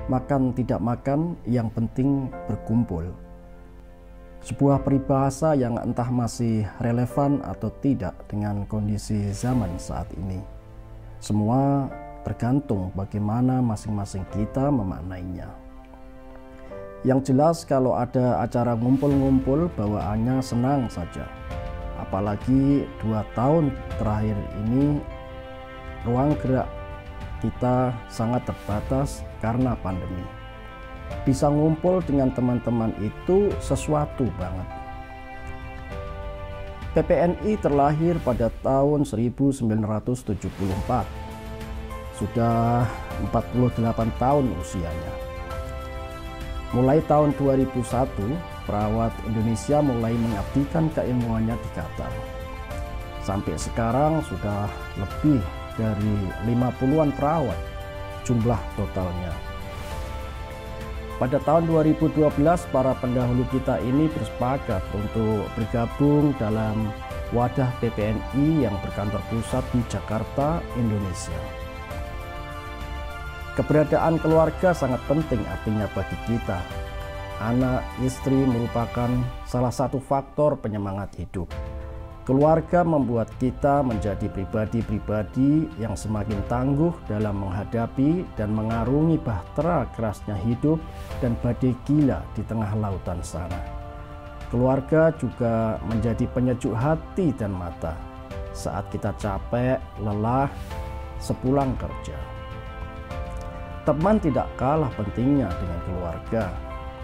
makan tidak makan, yang penting berkumpul. Sebuah peribahasa yang entah masih relevan atau tidak dengan kondisi zaman saat ini. Semua tergantung bagaimana masing-masing kita memaknainya. Yang jelas kalau ada acara ngumpul-ngumpul bawaannya senang saja. Apalagi 2 tahun terakhir ini ruang gerak kita sangat terbatas karena pandemi. Bisa ngumpul dengan teman-teman itu sesuatu banget. PPNI terlahir pada tahun 1974. Sudah 48 tahun usianya. Mulai tahun 2001, perawat Indonesia mulai mengabdikan keilmuannya di Qatar. Sampai sekarang sudah lebih dari 50-an perawat jumlah totalnya. Pada tahun 2012, para pendahulu kita ini bersepakat untuk bergabung dalam wadah PPNI yang berkantor pusat di Jakarta, Indonesia. Keberadaan keluarga sangat penting artinya bagi kita. Anak, istri merupakan salah satu faktor penyemangat hidup. Keluarga membuat kita menjadi pribadi-pribadi yang semakin tangguh dalam menghadapi dan mengarungi bahtera kerasnya hidup dan badai gila di tengah lautan sana. Keluarga juga menjadi penyejuk hati dan mata saat kita capek, lelah, sepulang kerja. Teman tidak kalah pentingnya dengan keluarga.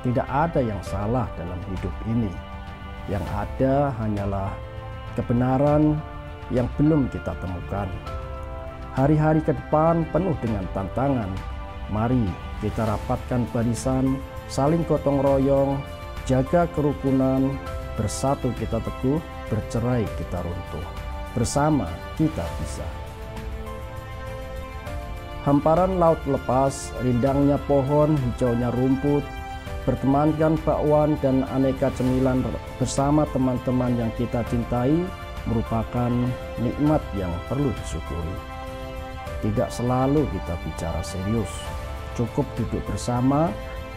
Tidak ada yang salah dalam hidup ini. Yang ada hanyalah kebenaran yang belum kita temukan. Hari-hari ke depan penuh dengan tantangan. Mari kita rapatkan barisan, saling gotong royong, jaga kerukunan, bersatu kita teguh, bercerai kita runtuh. Bersama kita bisa. Hamparan laut lepas, rindangnya pohon, hijaunya rumput, bertemankan bakwan dan aneka cemilan bersama teman-teman yang kita cintai merupakan nikmat yang perlu disyukuri. Tidak selalu kita bicara serius, cukup duduk bersama,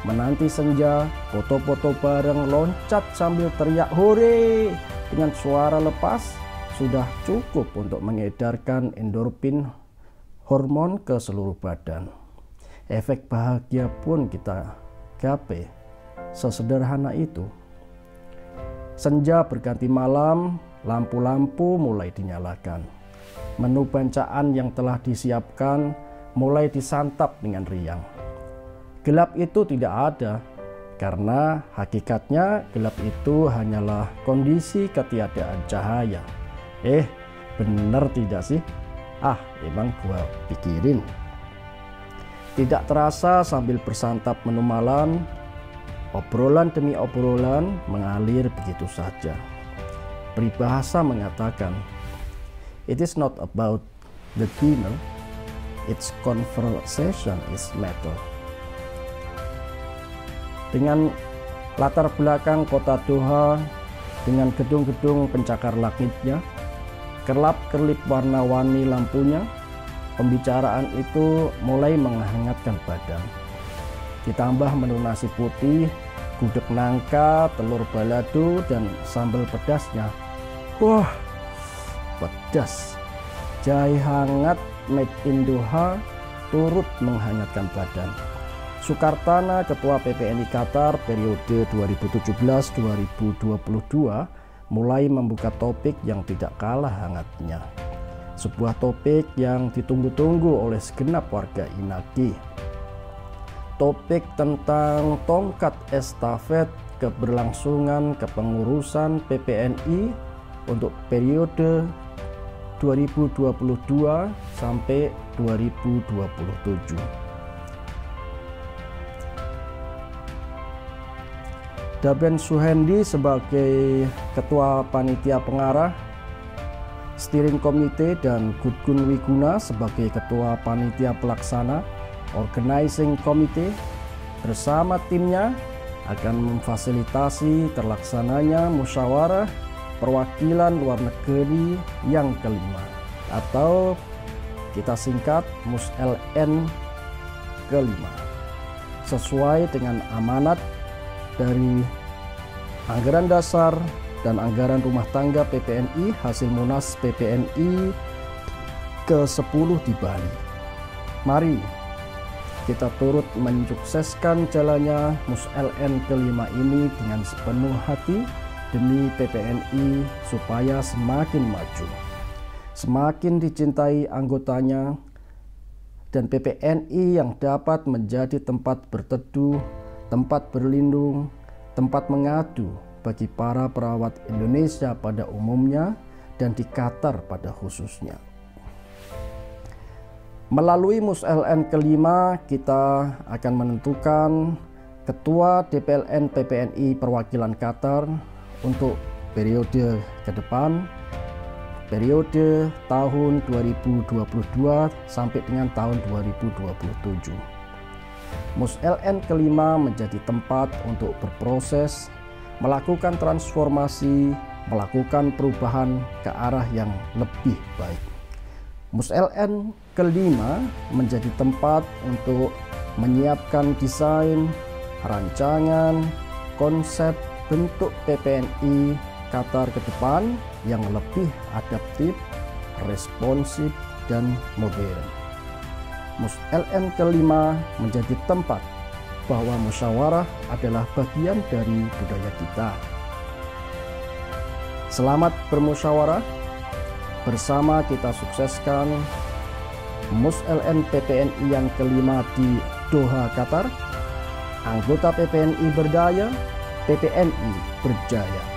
menanti senja, foto-foto bareng, loncat sambil teriak hore dengan suara lepas, sudah cukup untuk mengedarkan endorfin, hormon ke seluruh badan. Efek bahagia pun kita gapai. Sesederhana itu. Senja berganti malam, lampu-lampu mulai dinyalakan. Menu bancaan yang telah disiapkan mulai disantap dengan riang. Gelap itu tidak ada, karena hakikatnya gelap itu hanyalah kondisi ketiadaan cahaya. Bener tidak sih? Emang gua pikirin. Tidak terasa sambil bersantap menu malam, obrolan demi obrolan mengalir begitu saja. Peribahasa mengatakan, it is not about the dinner, its conversation is matter. Dengan latar belakang kota Doha, dengan gedung-gedung pencakar langitnya, kerlap-kerlip warna-warni lampunya, pembicaraan itu mulai menghangatkan badan. Ditambah menu nasi putih, gudeg nangka, telur balado, dan sambal pedasnya. Wah, pedas. Jahe hangat made in Doha turut menghangatkan badan. Sukartana, Ketua PPNI Qatar periode 2017-2022, mulai membuka topik yang tidak kalah hangatnya. Sebuah topik yang ditunggu-tunggu oleh segenap warga Inaki. Topik tentang tongkat estafet keberlangsungan kepengurusan PPNI untuk periode 2022 sampai 2027. Daben Suhendi sebagai Ketua Panitia Pengarah, Steering Komite, dan Gudgun Wiguna sebagai Ketua Panitia Pelaksana, Organizing Committee, bersama timnya akan memfasilitasi terlaksananya musyawarah perwakilan luar negeri yang kelima, atau kita singkat MUSLN kelima. sesuai dengan amanat dari anggaran dasar dan anggaran rumah tangga PPNI hasil Munas PPNI ke-10 di Bali. Mari kita turut mensukseskan jalannya MUS-LN ke-5 ini dengan sepenuh hati demi PPNI supaya semakin maju, semakin dicintai anggotanya, dan PPNI yang dapat menjadi tempat berteduh, tempat berlindung, tempat mengadu bagi para perawat Indonesia pada umumnya dan di Qatar pada khususnya. Melalui MUS-LN ke-5 kita akan menentukan Ketua DPLN PPNI Perwakilan Qatar untuk periode ke depan, periode tahun 2022 sampai dengan tahun 2027. MUS-LN ke-5 menjadi tempat untuk berproses, melakukan transformasi, melakukan perubahan ke arah yang lebih baik. MUS-LN ke-5 menjadi tempat untuk menyiapkan desain, rancangan, konsep bentuk PPNI Qatar ke depan yang lebih adaptif, responsif, dan modern. MUS-LN ke-5 menjadi tempat bahwa musyawarah adalah bagian dari budaya kita. Selamat bermusyawarah. Bersama kita sukseskan MUS-LN PPNI yang ke-5 di Doha, Qatar. Anggota PPNI berdaya, PPNI berjaya.